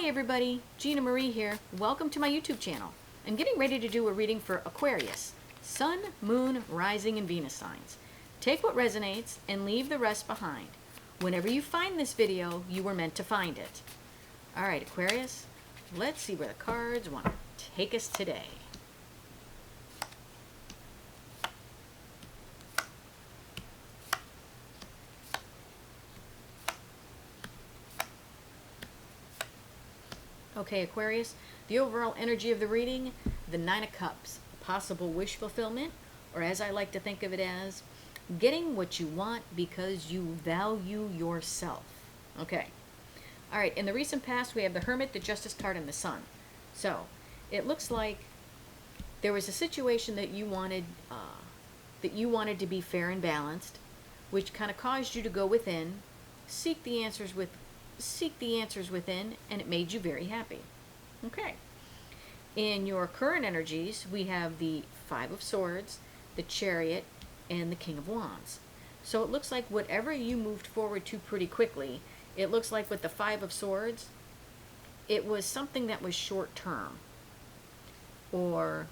Hi everybody, Gina Marie here. Welcome to my YouTube channel. I'm getting ready to do a reading for Aquarius, Sun, Moon, Rising, and Venus signs. Take what resonates and leave the rest behind. Whenever you find this video, you were meant to find it. Alright Aquarius, let's see where the cards want to take us today. Okay, Aquarius, the overall energy of the reading, the Nine of Cups, possible wish fulfillment, or as I like to think of it as, getting what you want because you value yourself. Okay. All right, in the recent past, we have the Hermit, the Justice card, and the Sun. So, it looks like there was a situation that you wanted to be fair and balanced, which kind of caused you to go within, seek the answers within, and it made you very happy. Okay. In your current energies, we have the Five of Swords, the Chariot, and the King of Wands. So it looks like whatever you moved forward to pretty quickly, it looks like with the Five of Swords, it was something that was short term. Or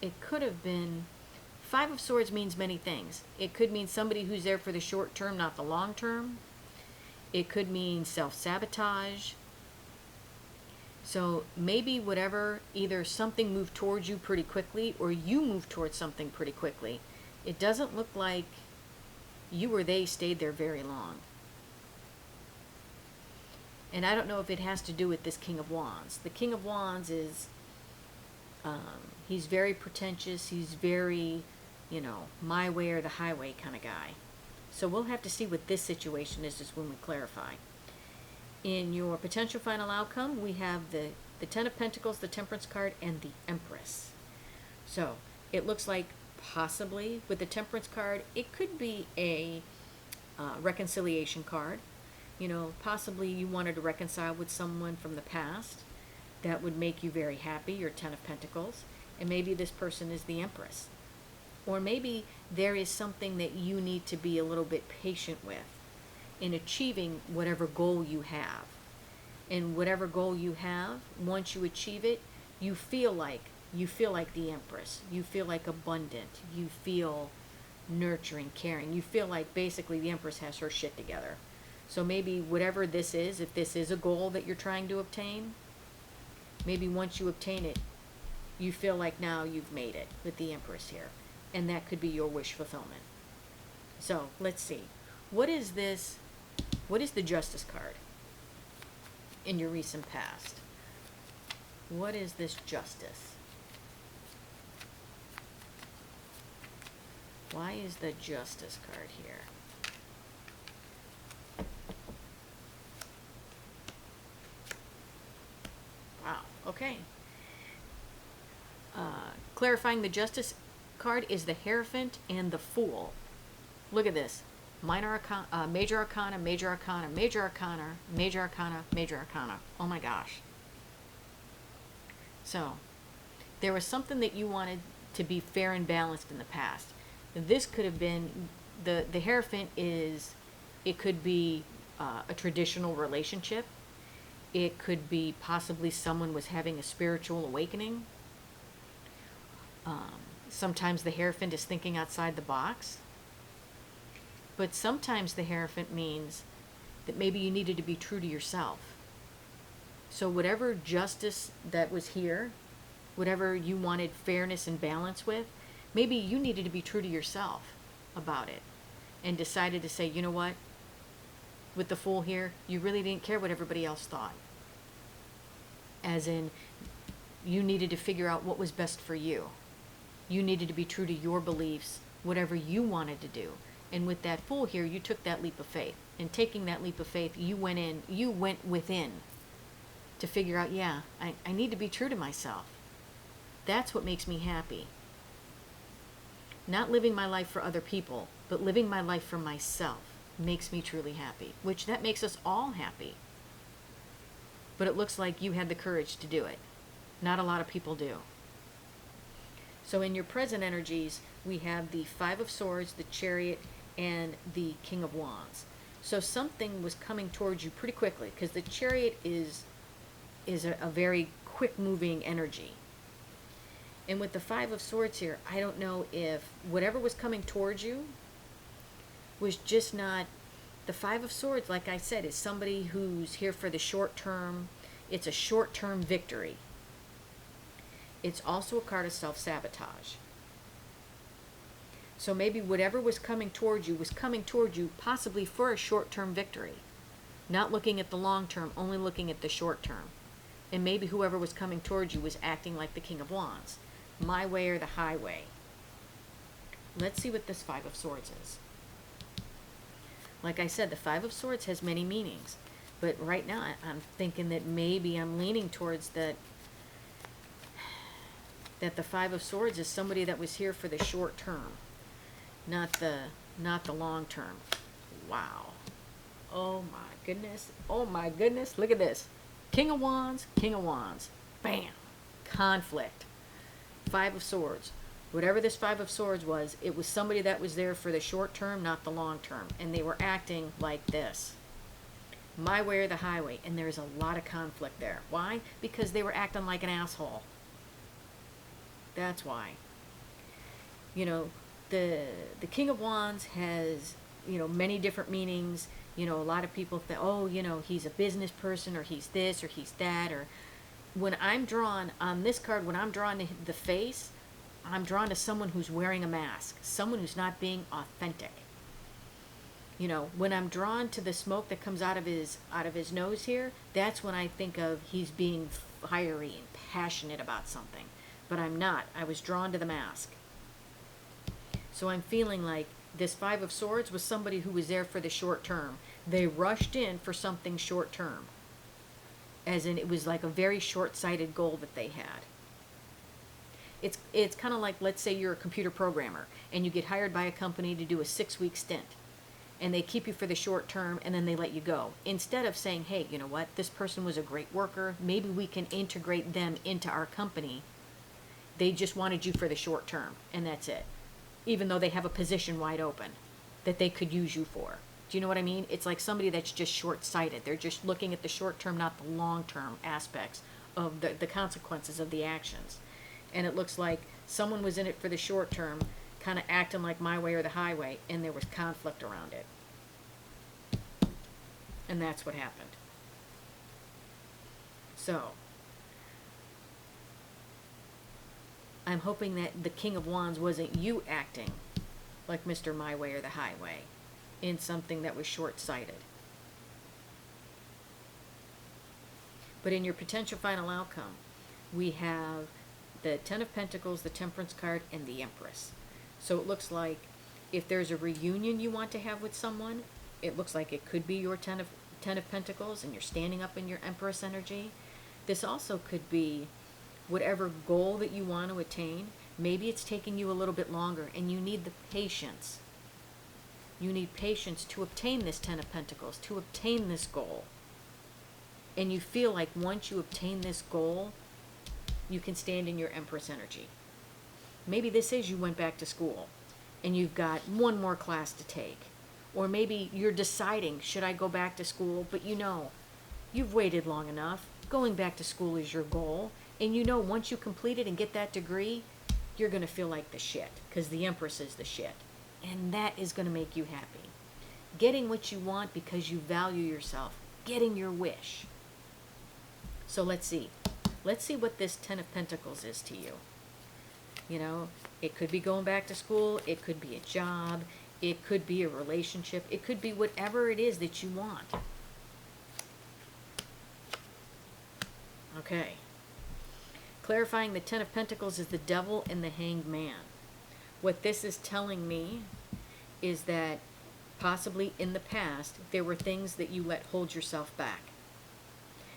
it could have been, Five of Swords means many things. It could mean somebody who's there for the short term, not the long term. It could mean self-sabotage. So maybe whatever, either something moved towards you pretty quickly or you moved towards something pretty quickly. It doesn't look like you or they stayed there very long. And I don't know if it has to do with this King of Wands. The King of Wands is, he's very pretentious. He's very, my way or the highway kind of guy. So we'll have to see what this situation is when we clarify. In your potential final outcome, we have the Ten of Pentacles, the Temperance card, and the Empress. So it looks like possibly with the Temperance card, it could be a reconciliation card. Possibly you wanted to reconcile with someone from the past that would make you very happy, your Ten of Pentacles. And maybe this person is the Empress. Or maybe there is something that you need to be a little bit patient with in achieving whatever goal you have. And whatever goal you have, once you achieve it, you feel like the Empress. You feel like abundant. You feel nurturing, caring. You feel like basically the Empress has her shit together. So maybe whatever this is, if this is a goal that you're trying to obtain, maybe once you obtain it, you feel like now you've made it with the Empress here. And that could be your wish fulfillment. So let's see. What is this? What is the Justice card in your recent past? What is this Justice? Why is the Justice card here? Wow. Okay. Clarifying the Justice card is the Hierophant and the Fool. Look at this. Minor Arcana, Major Arcana, Major Arcana, Major Arcana, Major Arcana, Major Arcana. Oh my gosh. So, there was something that you wanted to be fair and balanced in the past. This could have been, the Hierophant is, it could be a traditional relationship. It could be possibly someone was having a spiritual awakening. Sometimes the Hierophant is thinking outside the box. But sometimes the Hierophant means that maybe you needed to be true to yourself. So whatever justice that was here, whatever you wanted fairness and balance with, maybe you needed to be true to yourself about it. And decided to say, you know what? With the Fool here, you really didn't care what everybody else thought. As in, you needed to figure out what was best for you. You needed to be true to your beliefs, whatever you wanted to do. And with that Fool here, you took that leap of faith. And taking that leap of faith, you went within to figure out, yeah, I need to be true to myself. That's what makes me happy. Not living my life for other people, but living my life for myself makes me truly happy. Which that makes us all happy. But it looks like you had the courage to do it. Not a lot of people do. So in your present energies, we have the Five of Swords, the Chariot, and the King of Wands. So something was coming towards you pretty quickly, because the Chariot is a very quick moving energy. And with the Five of Swords here, I don't know if whatever was coming towards you was just not... The Five of Swords, like I said, is somebody who's here for the short term. It's a short-term victory. It's also a card of self-sabotage. So maybe whatever was coming towards you possibly for a short-term victory. Not looking at the long term, only looking at the short term. And maybe whoever was coming towards you was acting like the King of Wands. My way or the highway. Let's see what this Five of Swords is. Like I said, the Five of Swords has many meanings. But right now, I'm thinking that maybe I'm leaning towards that the Five of Swords is somebody that was here for the short term. Not the long term. Wow. Oh my goodness. Oh my goodness. Look at this. King of Wands, King of Wands. Bam. Conflict. Five of Swords. Whatever this Five of Swords was, it was somebody that was there for the short term, not the long term. And they were acting like this. My way or the highway. And there's a lot of conflict there. Why? Because they were acting like an asshole. That's why. You know, the King of Wands has, you know, many different meanings. You know, a lot of people think, oh, you know, he's a business person, or he's this, or he's that, or... When I'm drawn on this card, when I'm drawn to the face, I'm drawn to someone who's wearing a mask, someone who's not being authentic. You know, when I'm drawn to the smoke that comes out of his nose here, that's when I think of he's being fiery and passionate about something. But I'm not. I was drawn to the mask. So I'm feeling like this Five of Swords was somebody who was there for the short term. They rushed in for something short term. As in, it was like a very short-sighted goal that they had. It's kind of like, let's say you're a computer programmer, and you get hired by a company to do a 6-week stint. And they keep you for the short term, and then they let you go. Instead of saying, hey, you know what, this person was a great worker, maybe we can integrate them into our company. They just wanted you for the short term, and that's it. Even though they have a position wide open that they could use you for. Do you know what I mean? It's like somebody that's just short-sighted. They're just looking at the short term, not the long-term aspects of the consequences of the actions. And it looks like someone was in it for the short term, kind of acting like my way or the highway, and there was conflict around it. And that's what happened. So, I'm hoping that the King of Wands wasn't you acting like Mr. My Way or the Highway in something that was short-sighted. But in your potential final outcome, we have the Ten of Pentacles, the Temperance card, and the Empress. So it looks like if there's a reunion you want to have with someone, it looks like it could be your Ten of Pentacles, and you're standing up in your Empress energy. This also could be whatever goal that you want to attain. Maybe it's taking you a little bit longer, and you need the patience. You need patience to obtain this Ten of Pentacles, to obtain this goal. And you feel like once you obtain this goal, you can stand in your Empress energy. Maybe this is you went back to school, and you've got one more class to take. Or maybe you're deciding, should I go back to school? But you know, you've waited long enough. Going back to school is your goal. And you know, once you complete it and get that degree, you're going to feel like the shit, because the Empress is the shit. And that is going to make you happy. Getting what you want because you value yourself. Getting your wish. So let's see. Let's see what this Ten of Pentacles is to you. You know, it could be going back to school. It could be a job. It could be a relationship. It could be whatever it is that you want. Okay. Clarifying the Ten of Pentacles is the Devil and the Hanged Man. What this is telling me is that possibly in the past, there were things that you let hold yourself back.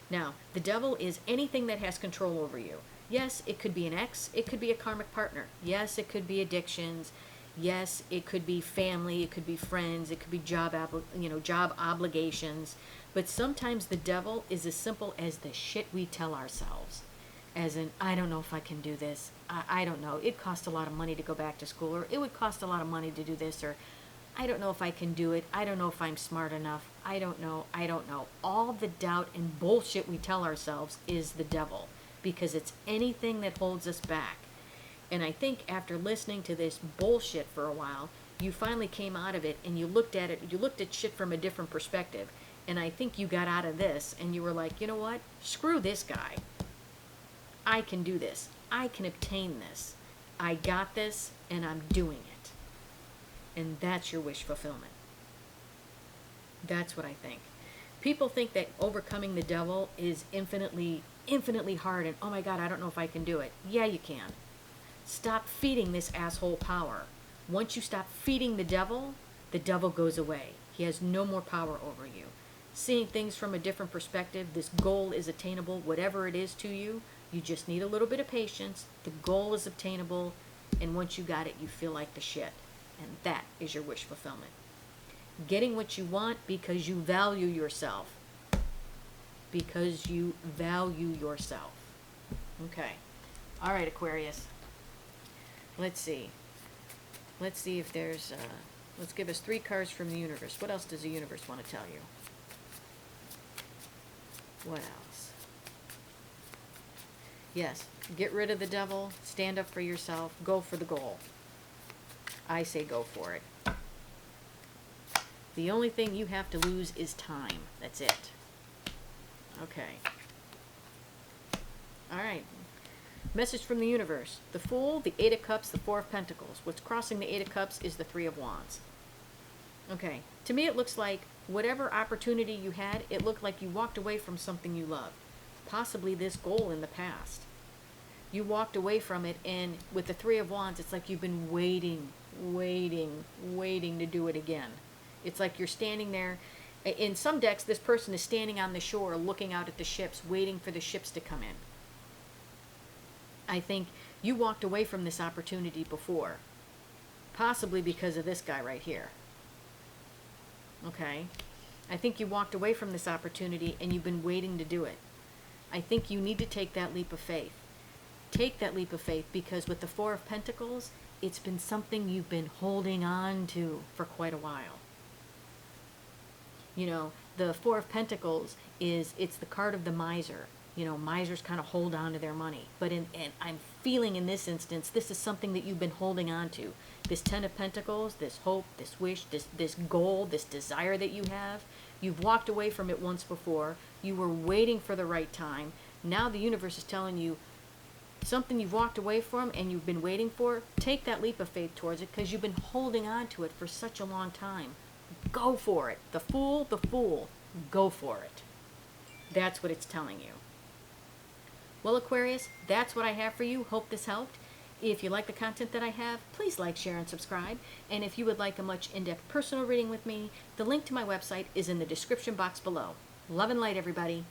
Now, the Devil is anything that has control over you. Yes, it could be an ex. It could be a karmic partner. Yes, it could be addictions. Yes, it could be family. It could be friends. It could be job obligations. But sometimes the Devil is as simple as the shit we tell ourselves. As in, I don't know if I can do this. I don't know. It costs a lot of money to go back to school, or it would cost a lot of money to do this, or I don't know if I can do it. I don't know if I'm smart enough. I don't know. I don't know. All the doubt and bullshit we tell ourselves is the devil, because it's anything that holds us back. And I think after listening to this bullshit for a while, you finally came out of it and you looked at it, you looked at shit from a different perspective. And I think you got out of this and you were like, you know what? Screw this guy. I can do this. I can obtain this. I got this and I'm doing it. And that's your wish fulfillment. That's what I think. People think that overcoming the devil is infinitely hard and, oh my God, I don't know if I can do it. Yeah, you can. Stop feeding this asshole power. Once you stop feeding the devil goes away. He has no more power over you. Seeing things from a different perspective, this goal is attainable, whatever it is to you. You just need a little bit of patience. The goal is obtainable, and once you got it, you feel like the shit. And that is your wish fulfillment. Getting what you want because you value yourself. Because you value yourself. Okay. All right, Aquarius. Let's see. Let's see if there's, let's give us 3 cards from the universe. What else does the universe want to tell you? What else? Yes, get rid of the devil, stand up for yourself, go for the goal. I say go for it. The only thing you have to lose is time. That's it. Okay. All right. Message from the universe. The Fool, the 8 of Cups, the 4 of Pentacles. What's crossing the 8 of Cups is the 3 of Wands. Okay. To me, it looks like whatever opportunity you had, it looked like you walked away from something you loved. Possibly this goal in the past. You walked away from it, and with the 3 of Wands, it's like you've been waiting to do it again. It's like you're standing there. In some decks, this person is standing on the shore looking out at the ships, waiting for the ships to come in. I think you walked away from this opportunity before. Possibly because of this guy right here. Okay? I think you walked away from this opportunity and you've been waiting to do it. I think you need to take that leap of faith. Take that leap of faith, because with the 4 of Pentacles, it's been something you've been holding on to for quite a while. You know, the 4 of Pentacles it's the card of the miser. You know, misers kind of hold on to their money. But and I'm feeling in this instance, this is something that you've been holding on to. This 10 of Pentacles, this hope, this wish, this goal, this desire that you have, you've walked away from it once before. You were waiting for the right time. Now the universe is telling you something you've walked away from and you've been waiting for. Take that leap of faith towards it, because you've been holding on to it for such a long time. Go for it. The Fool, go for it. That's what it's telling you. Well, Aquarius, that's what I have for you. Hope this helped. If you like the content that I have, please like, share, and subscribe. And if you would like a much in-depth personal reading with me, the link to my website is in the description box below. Love and light, everybody.